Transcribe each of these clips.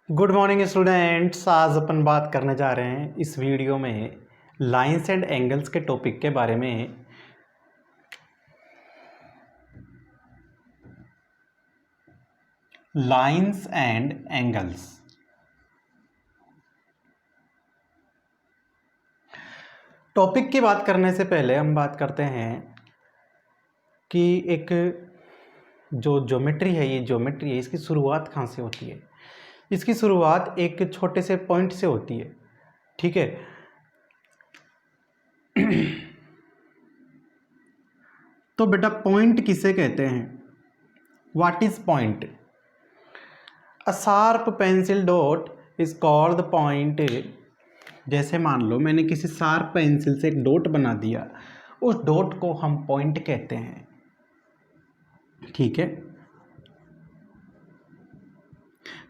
Good morning students. आज अपन बात करने जा रहे हैं इस वीडियो में लाइंस एंड एंगल्स के टॉपिक के बारे में। Lines and angles. टॉपिक की बात करने से पहले हम बात करते हैं कि एक जो ज्योमेट्री है, ये ज्योमेट्री है, इसकी शुरुआत कहाँ से होती है। इसकी शुरुआत एक छोटे से पॉइंट से होती है, ठीक है। तो बेटा पॉइंट किसे कहते हैं? What is point? A sharp pencil dot is called the point. जैसे मान लो मैंने किसी शार्प पेंसिल से एक डॉट बना दिया, उस डॉट को हम पॉइंट कहते हैं, ठीक है।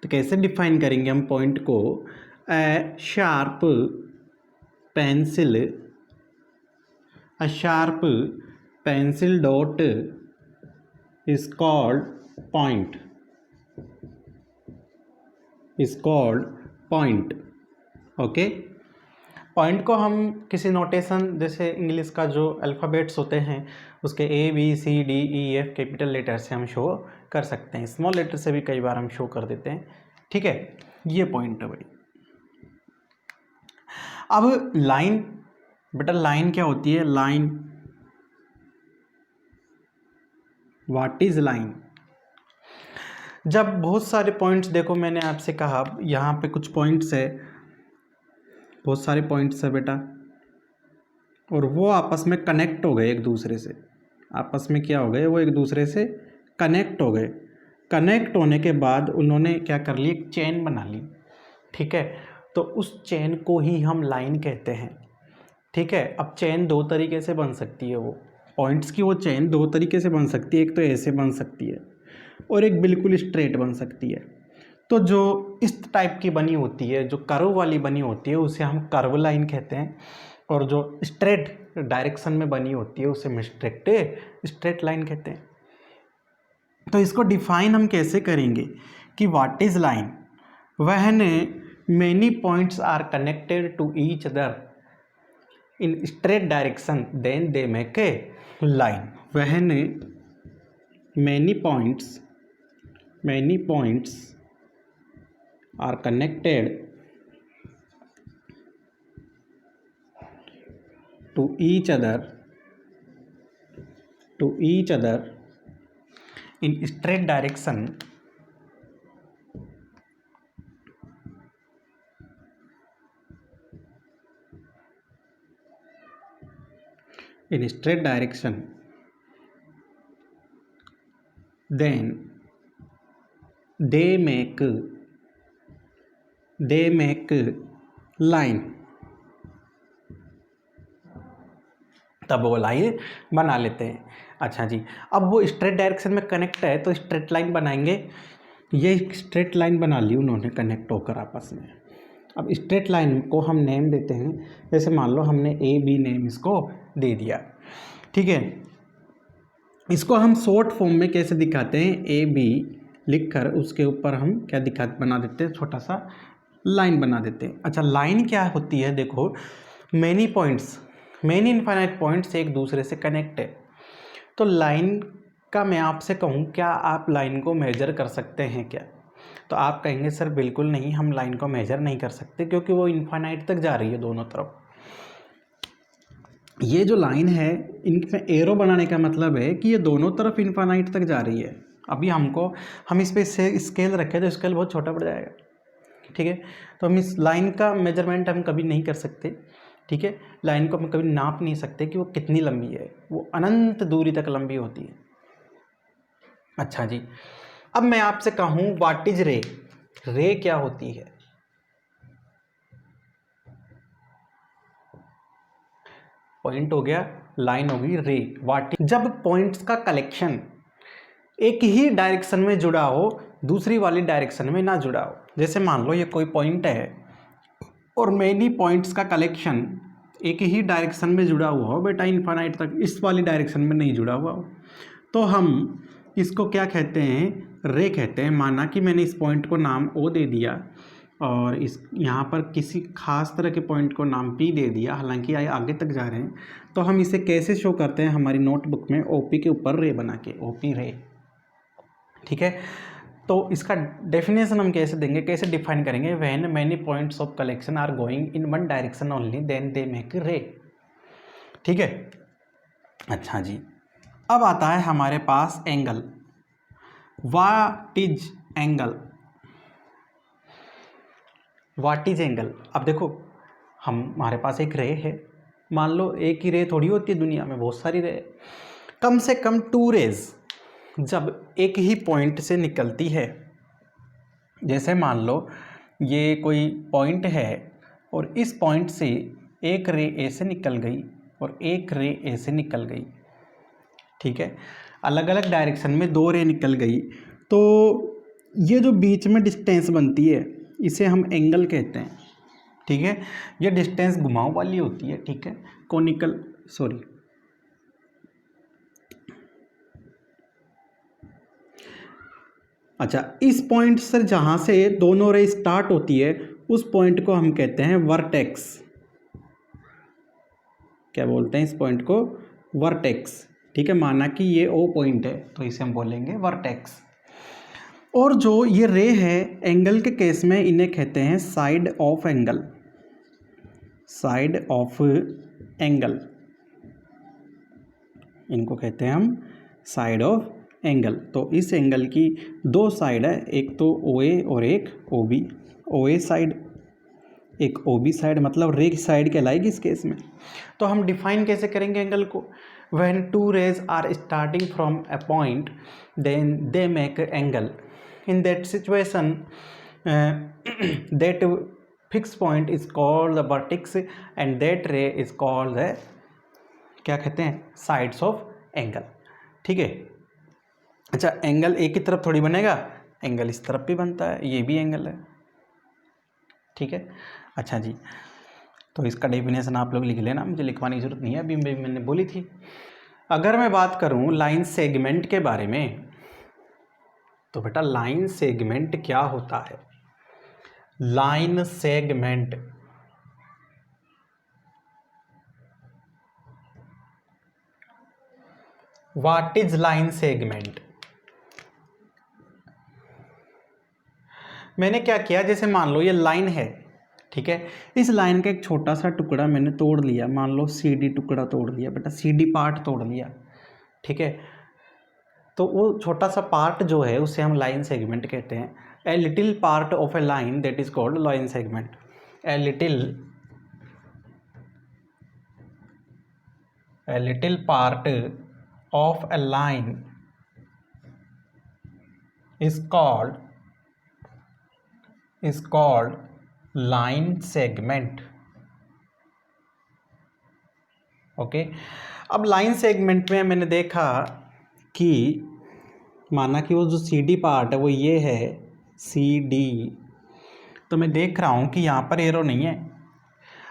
तो कैसे डिफाइन करेंगे हम पॉइंट को? A sharp pencil dot is called point, okay. Point को हम किसी नोटेशन, जैसे इंग्लिश का जो अल्फ़ाबेट्स होते हैं उसके ABCDEF कैपिटल लेटर से हम शो कर सकते हैं, स्मॉल लेटर से भी कई बार हम शो कर देते हैं, ठीक है। ये पॉइंट है भाई। अब लाइन, बेटा लाइन क्या होती है? Line, what is line? जब बहुत सारे पॉइंट्स, देखो मैंने आपसे कहा यहाँ पे कुछ पॉइंट्स है, बहुत सारे पॉइंट्स है बेटा, और वो आपस में कनेक्ट हो गए एक दूसरे से। आपस में क्या हो गए? वो एक दूसरे से कनेक्ट हो गए। कनेक्ट होने के बाद उन्होंने क्या कर ली? एक चेन बना ली, ठीक है। तो उस चेन को ही हम लाइन कहते हैं, ठीक है। अब चेन दो तरीके से बन सकती है, वो पॉइंट्स की वो चेन दो तरीके से बन सकती है। एक तो ऐसे बन सकती है और एक बिल्कुल स्ट्रेट बन सकती है। तो जो इस टाइप की बनी होती है, जो कर्व वाली बनी होती है, उसे हम कर्व लाइन कहते हैं, और जो स्ट्रेट डायरेक्शन में बनी होती है उसे हम स्ट्रेट लाइन कहते हैं। तो इसको डिफाइन हम कैसे करेंगे कि what is line? When many points are connected to each other in straight direction then they make a line. When many points are connected to each other in straight direction then they make line, तब वो line बना लेते हैं। अच्छा जी, अब वो straight direction में कनेक्ट है तो स्ट्रेट लाइन बनाएंगे। ये स्ट्रेट लाइन बना ली उन्होंने कनेक्ट होकर आपस में। अब स्ट्रेट लाइन को हम नेम देते हैं, जैसे मान लो हमने AB नेम इसको दे दिया, ठीक है। इसको हम शॉर्ट फॉर्म में कैसे दिखाते हैं? AB लिखकर उसके ऊपर हम क्या बना देते हैं? छोटा सा लाइन बना देते हैं। अच्छा, लाइन क्या होती है? देखो, मेनी इनफाइनाइट पॉइंट्स एक दूसरे से कनेक्ट है। तो लाइन का मैं आपसे कहूँ, क्या आप लाइन को मेजर कर सकते हैं क्या? तो आप कहेंगे सर बिल्कुल नहीं, हम लाइन को मेजर नहीं कर सकते क्योंकि वो इनफाइनाइट तक जा रही है दोनों तरफ। ये जो लाइन है, इनमें एरो बनाने का मतलब है कि ये दोनों तरफ इनफाइनाइट तक जा रही है। अभी हम इस पे स्केल रखें तो स्केल बहुत छोटा पड़ जाएगा, ठीक है। तो हम इस लाइन का मेजरमेंट हम कभी नहीं कर सकते, ठीक है। लाइन को हम कभी नाप नहीं सकते कि वो कितनी लंबी है, वो अनंत दूरी तक लंबी होती है। अच्छा जी, अब मैं आपसे कहूँ व्हाट इज रे? रे क्या होती है? पॉइंट हो गया, लाइन होगी, रे। What is? जब पॉइंट्स का कलेक्शन एक ही डायरेक्शन में जुड़ा हो, दूसरी वाली डायरेक्शन में ना जुड़ा हो। जैसे मान लो ये कोई पॉइंट है और मेनी पॉइंट्स का कलेक्शन एक ही डायरेक्शन में जुड़ा हुआ हो, बेटा इनफाइनाइट तक, इस वाली डायरेक्शन में नहीं जुड़ा हुआ हो, तो हम इसको क्या कहते हैं? रे कहते हैं। माना कि मैंने इस पॉइंट को नाम ओ दे दिया और इस यहाँ पर किसी खास तरह के पॉइंट को नाम पी दे दिया, हालांकि आगे तक जा रहे हैं, तो हम इसे कैसे शो करते हैं हमारी नोटबुक में, ओपी के ऊपर रे बना के, ओपी रे। ठीक है, तो इसका डेफिनेशन हम कैसे देंगे, कैसे डिफाइन करेंगे, when many points of collection are going in one direction only then they make ray. ठीक है, अच्छा जी, अब आता है हमारे पास angle. What is angle, what is angle. अब देखो हमारे पास एक रे है, मान लो एक ही रे थोड़ी होती है दुनिया में, बहुत सारी रे, कम से कम 2 रेज जब एक ही पॉइंट से निकलती है, जैसे मान लो ये कोई पॉइंट है और इस पॉइंट से एक रे ए से निकल गई और एक रे ए से निकल गई, ठीक है, अलग अलग डायरेक्शन में 2 रे निकल गई, तो ये जो बीच में डिस्टेंस बनती है इसे हम एंगल कहते हैं। ठीक है, ये डिस्टेंस घुमाव वाली होती है, ठीक है, कोनिकल, सॉरी, अच्छा, इस पॉइंट से जहाँ से दोनों रे स्टार्ट होती है उस पॉइंट को हम कहते हैं वर्टेक्स। क्या बोलते हैं इस पॉइंट को, वर्टेक्स। ठीक है, माना कि ये ओ पॉइंट है तो इसे हम बोलेंगे वर्टेक्स। और जो ये रे है एंगल के केस में इन्हें कहते हैं side of angle, side of angle, इनको कहते हैं हम साइड ऑफ एंगल। तो इस एंगल की 2 साइड है, एक तो ओ ए और एक ओ बी, ओ ए साइड एक ओ बी साइड, मतलब रे की साइड कहलाएगी इस केस में। तो हम डिफाइन कैसे करेंगे एंगल को, when 2 rays are starting from a point then they make angle, in that situation that fix point is called the vertex and that ray is called the, क्या कहते हैं, साइड्स ऑफ एंगल। ठीक है, अच्छा, angle एक ही तरफ थोड़ी बनेगा, एंगल इस तरफ भी बनता है, ये भी एंगल है। ठीक है, अच्छा जी, तो इसका डेफिनेशन आप लोग लिख लेना, मुझे लिखवाने की जरूरत नहीं है, अभी मैंने बोली थी। अगर मैं बात करूं लाइन सेगमेंट के बारे में, तो बेटा लाइन सेगमेंट क्या होता है, line segment, what is line segment. मैंने क्या किया, जैसे मान लो ये लाइन है, ठीक है, इस लाइन का एक छोटा सा टुकड़ा मैंने तोड़ लिया, मान लो CD टुकड़ा तोड़ लिया, बेटा CD पार्ट तोड़ लिया, ठीक है, तो वो छोटा सा पार्ट जो है उसे हम लाइन सेगमेंट कहते हैं। A little part of A line that is called line segment, a little part of A line is called line segment। Okay, अब लाइन सेगमेंट में मैंने देखा कि माना कि वो जो CD पार्ट है वो ये है CD, तो मैं देख रहा हूँ कि यहाँ पर एरो नहीं है।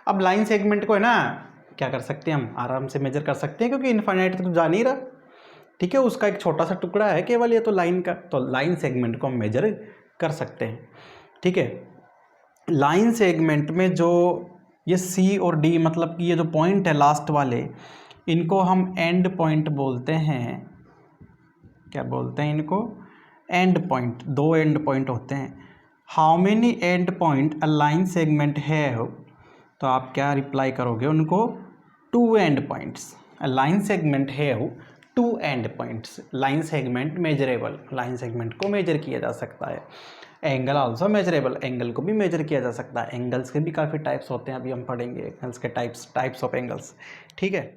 अब लाइन सेगमेंट को है ना क्या कर सकते हैं, हम आराम से मेजर कर सकते हैं, क्योंकि इनफाइनाइट तक जा नहीं रहा, ठीक है, उसका एक छोटा सा टुकड़ा है केवल ये तो लाइन का, तो लाइन सेगमेंट को हम मेजर कर सकते हैं। ठीक है, लाइन सेगमेंट में जो ये C और D, मतलब कि ये जो पॉइंट है लास्ट वाले, इनको हम एंड पॉइंट बोलते हैं। क्या बोलते हैं इनको, एंड पॉइंट, 2 एंड पॉइंट होते हैं। How many and point a line segment have, तो आप क्या रिप्लाई करोगे उनको, 2 and points, a line segment have 2 and points. Line segment measurable, line segment को मेजर किया जा सकता है। एंगल आल्सो मेजरेबल, एंगल को भी मेजर किया जा सकता है। एंगल्स के भी काफ़ी टाइप्स होते हैं, अभी हम पढ़ेंगे एंगल्स के टाइप्स ऑफ एंगल्स। ठीक है।